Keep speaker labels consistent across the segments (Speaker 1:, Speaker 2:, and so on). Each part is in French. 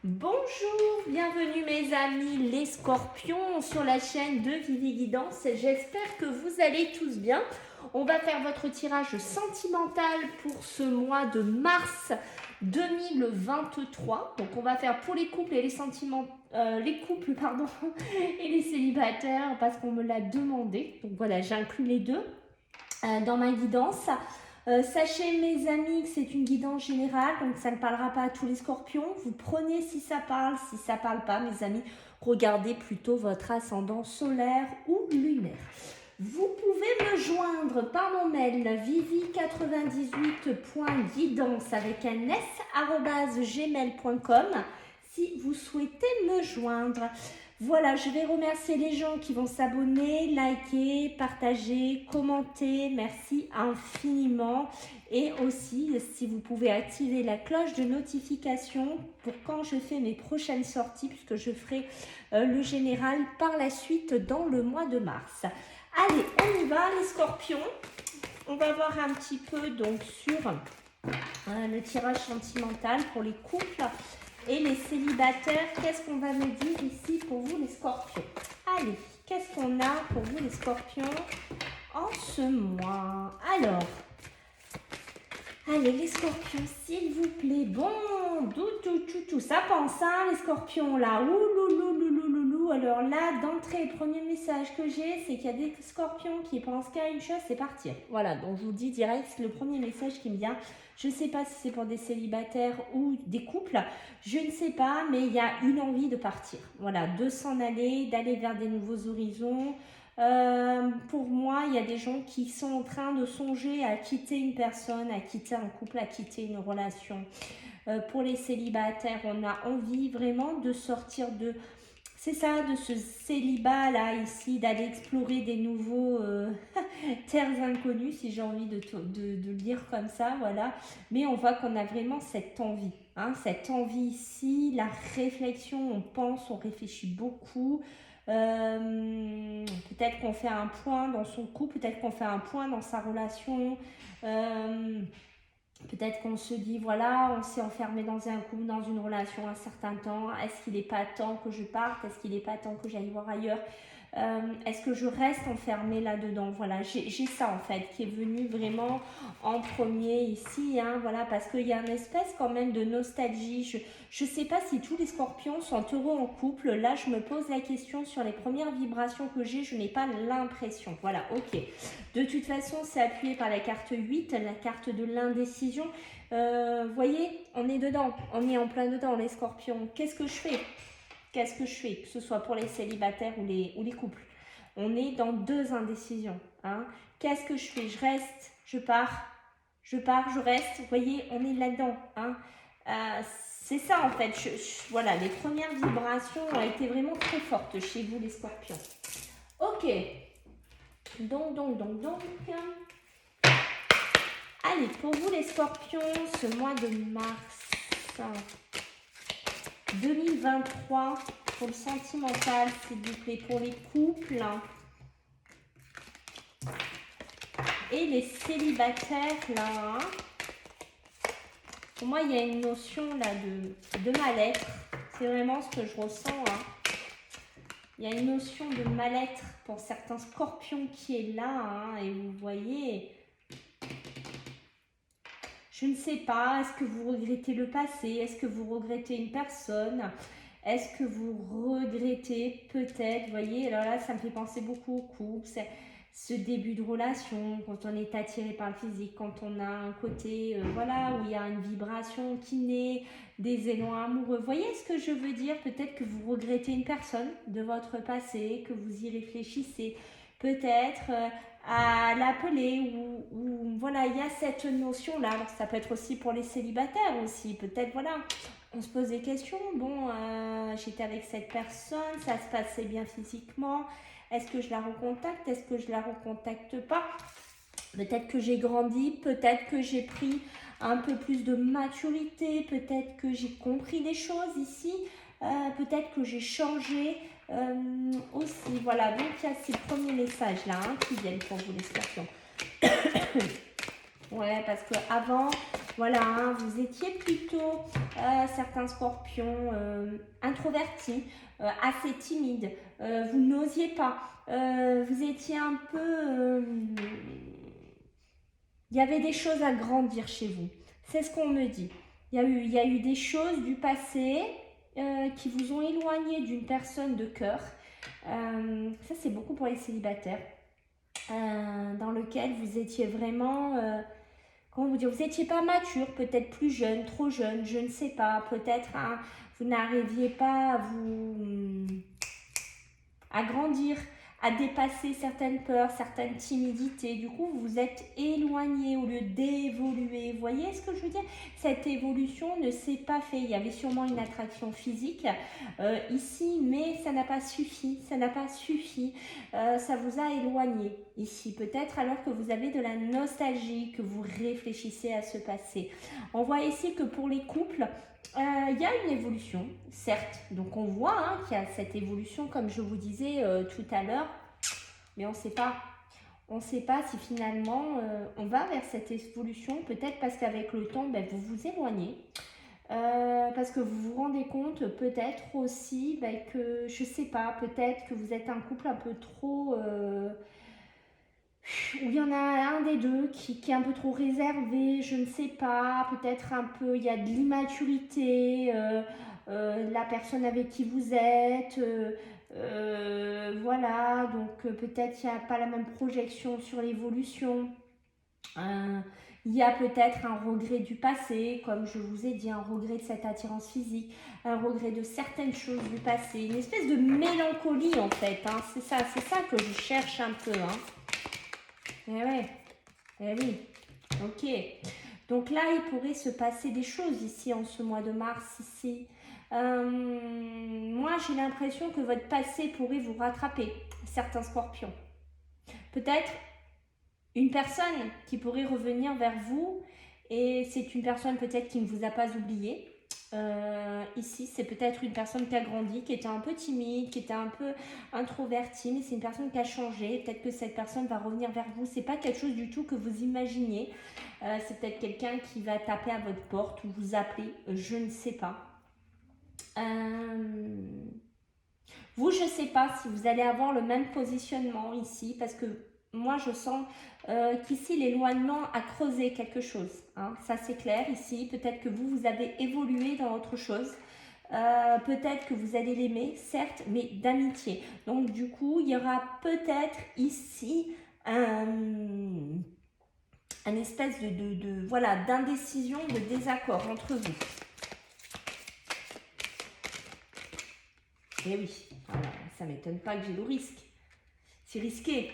Speaker 1: Bonjour, bienvenue mes amis les scorpions sur la chaîne de Vivi Guidance. J'espère que vous allez tous bien. On va faire votre tirage sentimental pour ce mois de mars 2023. Donc on va faire pour les couples et les couples et les célibataires parce qu'on me l'a demandé. Donc voilà, j'inclus les deux dans ma guidance. Sachez mes amis que c'est une guidance générale, donc ça ne parlera pas à tous les scorpions. Vous prenez si ça parle pas mes amis, regardez plutôt votre ascendant solaire ou lunaire. Vous pouvez me joindre par mon mail vivi98.guidance avec un s@gmail.com si vous souhaitez me joindre. Voilà, je vais remercier les gens qui vont s'abonner, liker, partager, commenter. Merci infiniment. Et aussi, si vous pouvez activer la cloche de notification pour quand je fais mes prochaines sorties, puisque je ferai le général par la suite dans le mois de mars. Allez, on y va les scorpions. On va voir un petit peu donc sur le tirage sentimental pour les couples. Et les célibataires, qu'est-ce qu'on va me dire ici pour vous les scorpions? Allez, qu'est-ce qu'on a pour vous les scorpions en ce mois? Alors, allez les scorpions, s'il vous plaît. Bon, tout, ça pense, hein, les scorpions là. Ouloulouloulouloulou. Alors là, d'entrée, le premier message que j'ai, c'est qu'il y a des scorpions qui pensent qu'à une chose, c'est partir. Voilà, donc je vous dis direct, c'est le premier message qui me vient. Je ne sais pas si c'est pour des célibataires ou des couples, je ne sais pas, mais il y a une envie de partir. Voilà, de s'en aller, d'aller vers des nouveaux horizons. Pour moi, il y a des gens qui sont en train de songer à quitter une personne, à quitter un couple, à quitter une relation. Pour les célibataires, on a envie vraiment de sortir de... C'est ça, de ce célibat-là, ici, d'aller explorer des nouveaux terres inconnues, si j'ai envie de le dire comme ça, voilà. Mais on voit qu'on a vraiment cette envie, hein, cette envie ici, la réflexion, on pense, on réfléchit beaucoup. Peut-être qu'on fait un point dans son couple, peut-être qu'on fait un point dans sa relation. Peut-être qu'on se dit, voilà, on s'est enfermé dans un couple, dans une relation un certain temps. Est-ce qu'il n'est pas temps que je parte? Est-ce qu'il n'est pas temps que j'aille voir ailleurs? Est-ce que je reste enfermée là-dedans? Voilà, j'ai ça en fait qui est venu vraiment en premier ici, hein, voilà, parce qu'il y a une espèce quand même de nostalgie. Je ne sais pas si tous les scorpions sont heureux en couple. Là, je me pose la question sur les premières vibrations que j'ai, je n'ai pas l'impression. Voilà, ok. De toute façon, c'est appuyé par la carte 8, la carte de l'indécision. Voyez, on est dedans, on est en plein dedans les scorpions. Qu'est-ce que je fais? Qu'est-ce que je fais? Que ce soit pour les célibataires ou les couples. On est dans deux indécisions. Hein. Qu'est-ce que je fais? Je reste, je pars, je reste. Vous voyez, on est là-dedans. Hein. C'est ça en fait. Voilà, les premières vibrations ont été vraiment très fortes chez vous les scorpions. Ok. Donc. Allez, pour vous les scorpions, ce mois de mars 2023, pour le sentimental, s'il vous plaît, pour les couples et les célibataires, là. Pour moi, il y a une notion là de mal-être. C'est vraiment ce que je ressens. Hein. Il y a une notion de mal-être pour certains scorpions qui est là. Hein, et vous voyez... Je ne sais pas, est-ce que vous regrettez le passé? Est-ce que vous regrettez une personne? Est-ce que vous regrettez peut-être, vous voyez, alors là, ça me fait penser beaucoup au couple, c'est ce début de relation, quand on est attiré par le physique, quand on a un côté, voilà, où il y a une vibration qui naît, des élans amoureux. Vous voyez ce que je veux dire? Peut-être que vous regrettez une personne de votre passé, que vous y réfléchissez. Peut-être à l'appeler ou voilà, il y a cette notion-là. Alors, ça peut être aussi pour les célibataires aussi. Peut-être, voilà, on se pose des questions. Bon, j'étais avec cette personne, ça se passait bien physiquement. Est-ce que je la recontacte? Est-ce que je la recontacte pas? Peut-être que j'ai grandi, peut-être que j'ai pris un peu plus de maturité, peut-être que j'ai compris des choses ici, peut-être que j'ai changé aussi. Voilà, donc il y a ces premiers messages là qui viennent pour vous les scorpions. Ouais, parce que avant, Voilà, hein, vous étiez plutôt, certains scorpions, introvertis, assez timides, vous n'osiez pas, vous étiez un peu... il y avait des choses à grandir chez vous, c'est ce qu'on me dit. Il y a eu des choses du passé qui vous ont éloigné d'une personne de cœur. Ça, c'est beaucoup pour les célibataires, dans lequel vous étiez vraiment... comment vous dire, vous n'étiez pas mature, peut-être plus jeune, trop jeune, je ne sais pas, peut-être hein, vous n'arriviez pas à grandir, à dépasser certaines peurs, certaines timidités. Du coup, vous vous êtes éloigné au lieu d'évoluer. Vous voyez ce que je veux dire? Cette évolution ne s'est pas faite. Il y avait sûrement une attraction physique ici, mais ça n'a pas suffi. Ça n'a pas suffi. Ça vous a éloigné ici. Peut-être alors que vous avez de la nostalgie, que vous réfléchissez à ce passé. On voit ici que pour les couples, il y a une évolution, certes. Donc on voit hein, qu'il y a cette évolution, comme je vous disais tout à l'heure, mais on ne sait pas. On ne sait pas si finalement on va vers cette évolution, peut-être parce qu'avec le temps, ben, vous vous éloignez. Parce que vous vous rendez compte peut-être aussi ben, que, je ne sais pas, peut-être que vous êtes un couple un peu trop... où il y en a un des deux qui est un peu trop réservé, je ne sais pas, peut-être un peu, il y a de l'immaturité, la personne avec qui vous êtes, voilà, donc peut-être il n'y a pas la même projection sur l'évolution. Il y a peut-être un regret du passé, comme je vous ai dit, un regret de cette attirance physique, un regret de certaines choses du passé, une espèce de mélancolie en fait, hein, c'est ça que je cherche un peu, hein. Eh ouais, eh oui, ok. Donc là, il pourrait se passer des choses ici en ce mois de mars. Ici. Moi, j'ai l'impression que votre passé pourrait vous rattraper, certains scorpions. Peut-être une personne qui pourrait revenir vers vous et c'est une personne peut-être qui ne vous a pas oublié. Ici, c'est peut-être une personne qui a grandi, qui était un peu timide, qui était un peu introvertie, mais c'est une personne qui a changé. Peut-être que cette personne va revenir vers vous. C'est pas quelque chose du tout que vous imaginiez. C'est peut-être quelqu'un qui va taper à votre porte ou vous appeler. Je ne sais pas. Vous, je ne sais pas si vous allez avoir le même positionnement ici, parce que moi, je sens qu'ici, l'éloignement a creusé quelque chose. Hein. Ça, c'est clair ici. Peut-être que vous, vous avez évolué dans autre chose. Peut-être que vous allez l'aimer, certes, mais d'amitié. Donc, du coup, il y aura peut-être ici un espèce voilà, d'indécision, de désaccord entre vous. Et oui, voilà, ça ne m'étonne pas que j'ai le risque. C'est risqué.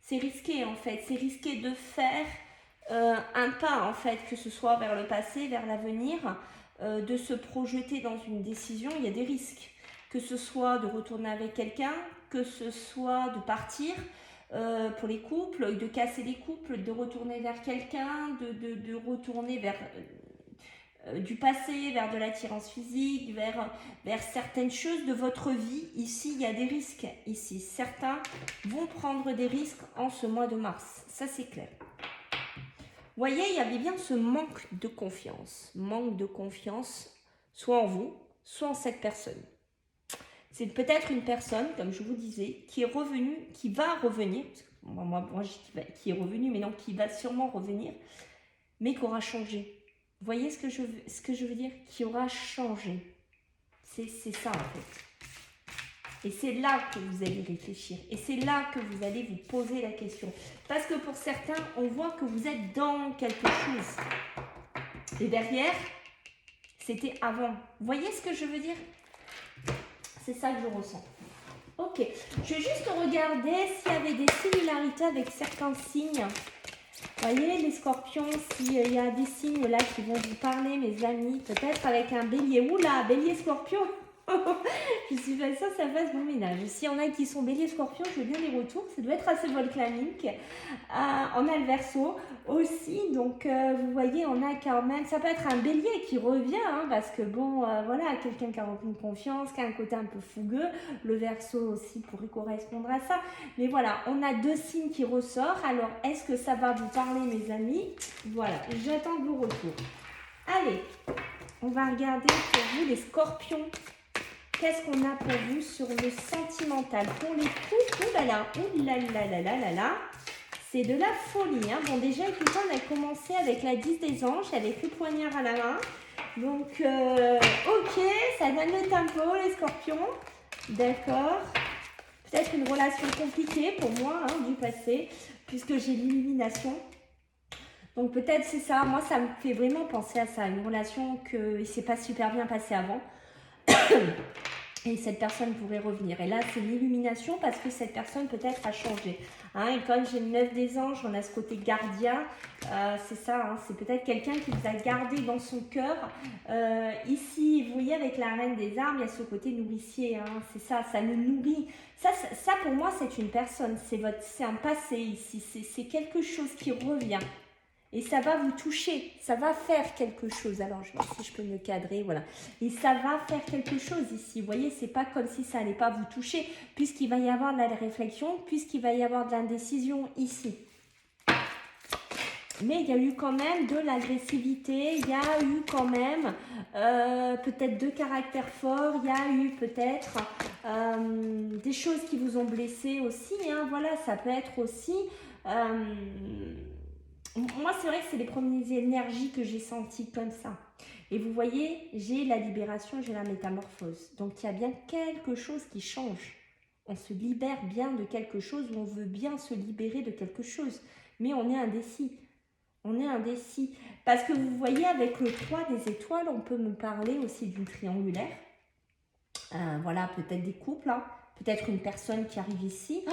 Speaker 1: C'est risqué en fait, c'est risqué de faire un pas en fait, que ce soit vers le passé, vers l'avenir, de se projeter dans une décision, il y a des risques. Que ce soit de retourner avec quelqu'un, que ce soit de partir pour les couples, de casser les couples, de retourner vers quelqu'un, de retourner vers du passé, vers de l'attirance physique, vers certaines choses de votre vie. Ici, il y a des risques. Ici, certains vont prendre des risques en ce mois de mars. Ça, c'est clair. Vous voyez, il y avait bien ce manque de confiance. Manque de confiance, soit en vous, soit en cette personne. C'est peut-être une personne, comme je vous disais, qui est revenue, qui va revenir. Moi je dis qui est revenue, mais non, qui va sûrement revenir, mais qui aura changé. Vous voyez ce que je veux dire? Qui aura changé. C'est ça en fait. Et c'est là que vous allez réfléchir. Et c'est là que vous allez vous poser la question. Parce que pour certains, on voit que vous êtes dans quelque chose. Et derrière, c'était avant. Vous voyez ce que je veux dire? C'est ça que je ressens. Ok. Je vais juste regarder s'il y avait des similarités avec certains signes. Vous voyez les scorpions, s'il y a des signes là qui vont vous parler, mes amis, peut-être avec un bélier. Oula, bélier scorpion. Je suis pas sûre que ça fasse bon ménage. S'il y en a qui sont bélier scorpion, je veux bien les retours. Ça doit être assez volcanique. On a le verso aussi. Donc, vous voyez, on a quand même... Ça peut être un bélier qui revient. Hein, parce que bon, voilà, quelqu'un qui a aucune confiance, qui a un côté un peu fougueux. Le verso aussi pourrait correspondre à ça. Mais voilà, on a 2 signes qui ressortent. Alors, est-ce que ça va vous parler, mes amis? Voilà, j'attends vos retours. Allez, on va regarder pour vous les scorpions. Qu'est-ce qu'on a pour vous sur le sentimental? Pour les couples, oulala, c'est de la folie. Hein. Bon, déjà, écoutez, on a commencé avec la 10 des anges, avec le poignard à la main. Donc, ok, ça donne le tempo, les scorpions. D'accord. Peut-être une relation compliquée pour moi, hein, du passé, puisque j'ai l'illumination. Donc, peut-être c'est ça. Moi, ça me fait vraiment penser à ça. Une relation qui ne s'est pas super bien passée avant. Et cette personne pourrait revenir. Et là, c'est l'illumination parce que cette personne peut-être a changé. Hein, et quand j'ai le 9 des anges, on a ce côté gardien. C'est ça, hein, c'est peut-être quelqu'un qui vous a gardé dans son cœur. Ici, vous voyez, avec la reine des armes, il y a ce côté nourricier. Hein, c'est ça, ça le nourrit. Ça, pour moi, c'est une personne. C'est un passé ici. C'est quelque chose qui revient. Et ça va vous toucher, ça va faire quelque chose. Alors, je vais voir si je peux me cadrer, voilà. Et ça va faire quelque chose ici. Vous voyez, c'est pas comme si ça n'allait pas vous toucher, puisqu'il va y avoir de la réflexion, puisqu'il va y avoir de l'indécision ici. Mais il y a eu quand même de l'agressivité, il y a eu quand même peut-être de caractère fort, il y a eu peut-être des choses qui vous ont blessé aussi. Hein. Voilà, ça peut être aussi... moi, c'est vrai que c'est les premières énergies que j'ai senties comme ça. Et vous voyez, j'ai la libération, j'ai la métamorphose. Donc, il y a bien quelque chose qui change. On se libère bien de quelque chose ou on veut bien se libérer de quelque chose. Mais on est indécis. On est indécis. Parce que vous voyez, avec le 3 des étoiles, on peut me parler aussi d'une triangulaire. Voilà, peut-être des couples, hein. Peut-être une personne qui arrive ici.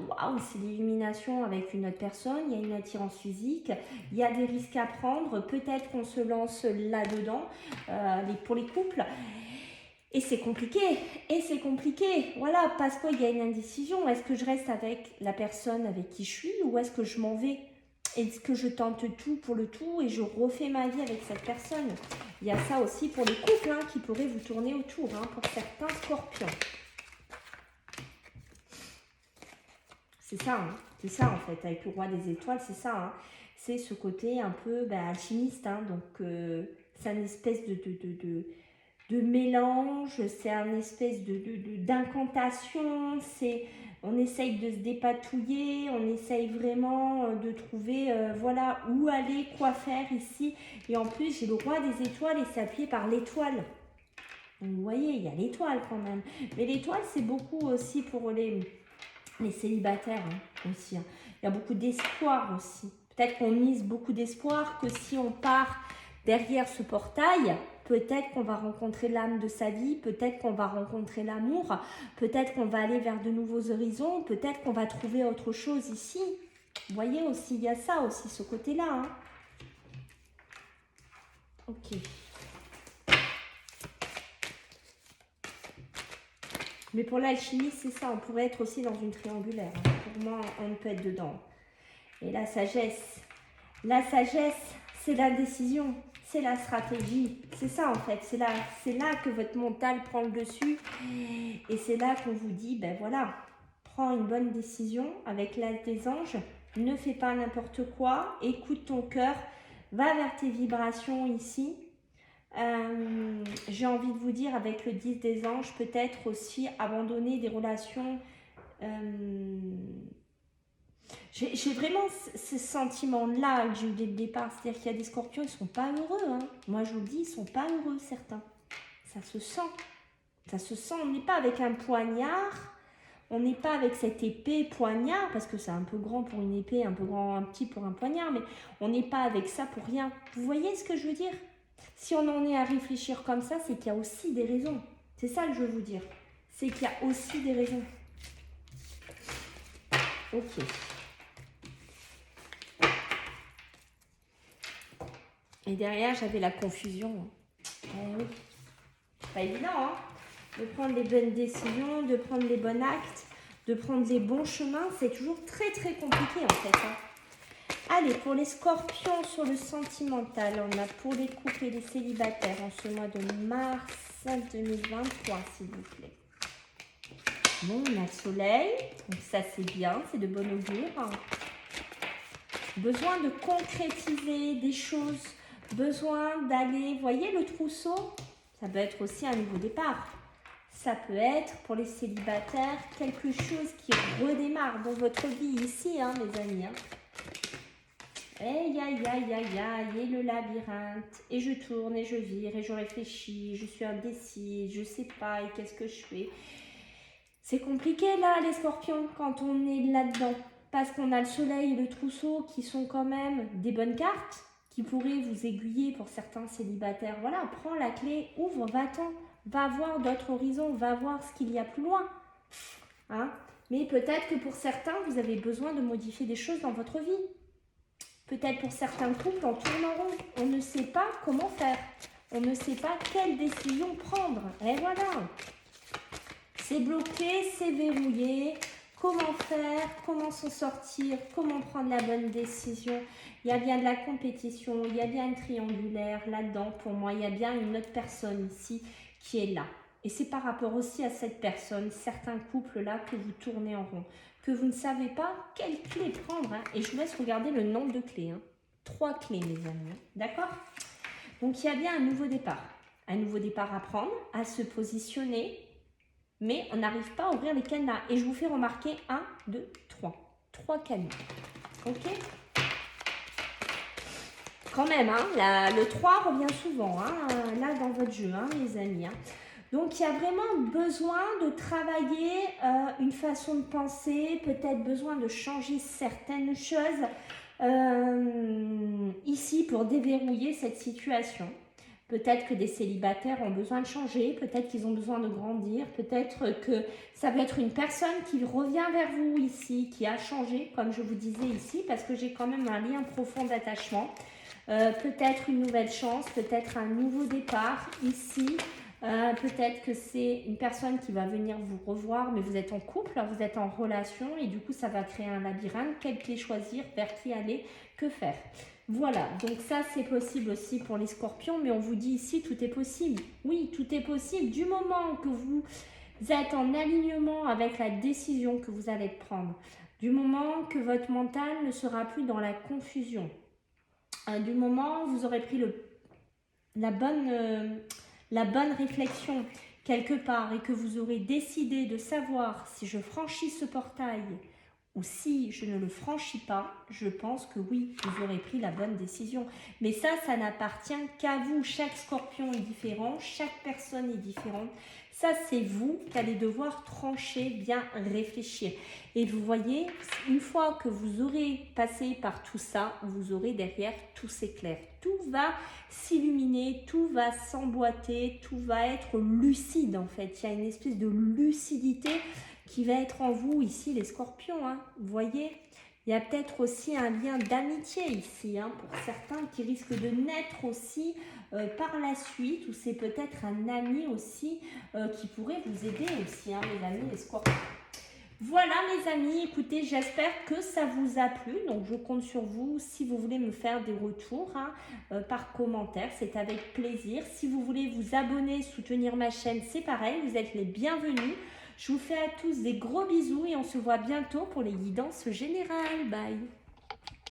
Speaker 1: Waouh, c'est l'illumination avec une autre personne. Il y a une attirance physique. Il y a des risques à prendre. Peut-être qu'on se lance là-dedans pour les couples. Et c'est compliqué. Et c'est compliqué. Voilà, parce qu'il y a une indécision. Est-ce que je reste avec la personne avec qui je suis ou est-ce que je m'en vais? Est-ce que je tente tout pour le tout et je refais ma vie avec cette personne? Il y a ça aussi pour les couples hein, qui pourraient vous tourner autour hein, pour certains scorpions. C'est ça, hein. C'est ça en fait, avec le roi des étoiles, c'est ça. Hein. C'est ce côté un peu alchimiste, hein. Donc c'est une espèce de mélange, c'est un espèce d'incantation, on essaye de se dépatouiller, on essaye vraiment de trouver, voilà, où aller, quoi faire ici. Et en plus, j'ai le roi des étoiles et c'est appuyé par l'étoile. Vous voyez, il y a l'étoile quand même. Mais l'étoile, c'est beaucoup aussi pour les célibataires hein, aussi. Hein. Il y a beaucoup d'espoir aussi. Peut-être qu'on mise beaucoup d'espoir que si on part derrière ce portail, peut-être qu'on va rencontrer l'âme de sa vie, peut-être qu'on va rencontrer l'amour, peut-être qu'on va aller vers de nouveaux horizons, peut-être qu'on va trouver autre chose ici. Vous voyez aussi, il y a ça aussi, ce côté-là. Hein. Ok. Mais pour l'alchimie, c'est ça, on pourrait être aussi dans une triangulaire. Hein. Pour moi, on peut être dedans. Et la sagesse, c'est la décision, c'est la stratégie. C'est ça en fait, c'est là que votre mental prend le dessus. Et c'est là qu'on vous dit, ben voilà, prends une bonne décision avec l'as des anges. Ne fais pas n'importe quoi, écoute ton cœur, va vers tes vibrations ici. J'ai envie de vous dire avec le 10 des anges, peut-être aussi abandonner des relations... J'ai vraiment ce sentiment-là que j'ai eu dès le départ. C'est-à-dire qu'il y a des scorpions, ils ne sont pas heureux. Hein. Moi, je vous le dis, ils ne sont pas heureux, certains. Ça se sent. Ça se sent. On n'est pas avec un poignard. On n'est pas avec cette épée poignard, parce que c'est un peu grand pour une épée, un petit pour un poignard, mais on n'est pas avec ça pour rien. Vous voyez ce que je veux dire? Si on en est à réfléchir comme ça, c'est qu'il y a aussi des raisons. C'est ça que je veux vous dire. C'est qu'il y a aussi des raisons. Ok. Et derrière, j'avais la confusion. Eh oui. Pas évident, hein? de prendre les bonnes décisions, de prendre les bons actes, de prendre les bons chemins. C'est toujours très très compliqué en fait. Allez, pour les scorpions sur le sentimental, on a pour les couples et les célibataires en ce mois de mars 2023, s'il vous plaît. Bon, on a le soleil, donc ça c'est bien, c'est de bon augure. Besoin de concrétiser des choses, besoin d'aller, voyez le trousseau, ça peut être aussi un nouveau départ. Ça peut être pour les célibataires quelque chose qui redémarre dans votre vie ici, mes amis. Aïe, aïe, aïe, aïe, aïe, et le labyrinthe, et je tourne, et je vire, et je réfléchis, je suis indécise, je sais pas, et qu'est-ce que je fais? C'est compliqué là, les scorpions, quand on est là-dedans, parce qu'on a le soleil et le trousseau qui sont quand même des bonnes cartes, qui pourraient vous aiguiller pour certains célibataires. Voilà, prends la clé, ouvre, va-t'en, va voir d'autres horizons, va voir ce qu'il y a plus loin. Mais peut-être que pour certains, vous avez besoin de modifier des choses dans votre vie. Peut-être pour certains couples, on tourne en rond. On ne sait pas comment faire. On ne sait pas quelle décision prendre. Et voilà. C'est bloqué, c'est verrouillé. Comment faire? Comment s'en sortir? Comment prendre la bonne décision? Il y a bien de la compétition. Il y a bien une triangulaire là-dedans. Pour moi, il y a bien une autre personne ici qui est là. Et c'est par rapport aussi à cette personne, certains couples là, que vous tournez en rond. Que vous ne savez pas quelle clé prendre. Et je vous laisse regarder le nombre de clés. 3 clés, mes amis. D'accord? Donc, il y a bien un nouveau départ. Un nouveau départ à prendre, à se positionner. Mais on n'arrive pas à ouvrir les cadenas. Et je vous fais remarquer 1, 2, 3. 3 cadenas. Ok? Quand même, le 3 revient souvent, là dans votre jeu, les amis. Donc, il y a vraiment besoin de travailler une façon de penser, peut-être besoin de changer certaines choses ici pour déverrouiller cette situation. Peut-être que des célibataires ont besoin de changer, peut-être qu'ils ont besoin de grandir, peut-être que ça peut être une personne qui revient vers vous ici, qui a changé, comme je vous disais ici, parce que j'ai quand même un lien profond d'attachement. Peut-être une nouvelle chance, peut-être un nouveau départ ici. Peut-être que c'est une personne qui va venir vous revoir, mais vous êtes en couple, vous êtes en relation et du coup ça va créer un labyrinthe. Quelle clé choisir, vers qui aller, que faire? Voilà, donc ça c'est possible aussi pour les scorpions, mais on vous dit ici tout est possible. Oui, tout est possible du moment que vous êtes en alignement avec la décision que vous allez prendre, du moment que votre mental ne sera plus dans la confusion, du moment où vous aurez pris la bonne réflexion quelque part et que vous aurez décidé de savoir si je franchis ce portail ou si je ne le franchis pas, je pense que oui, vous aurez pris la bonne décision. Mais ça n'appartient qu'à vous. Chaque scorpion est différent, chaque personne est différente. Ça, c'est vous qui allez devoir trancher, bien réfléchir. Et vous voyez, une fois que vous aurez passé par tout ça, vous aurez derrière tout s'éclaire. Tout va s'illuminer, tout va s'emboîter, tout va être lucide en fait. Il y a une espèce de lucidité qui va être en vous ici, les scorpions. Vous voyez, il y a peut-être aussi un lien d'amitié ici, pour certains qui risquent de naître aussi par la suite, ou c'est peut-être un ami aussi qui pourrait vous aider aussi, mes amis, les scorpions. Voilà mes amis, écoutez, j'espère que ça vous a plu, donc je compte sur vous si vous voulez me faire des retours par commentaire, c'est avec plaisir. Si vous voulez vous abonner, soutenir ma chaîne, c'est pareil, vous êtes les bienvenus. Je vous fais à tous des gros bisous et on se voit bientôt pour les guidances générales. Bye!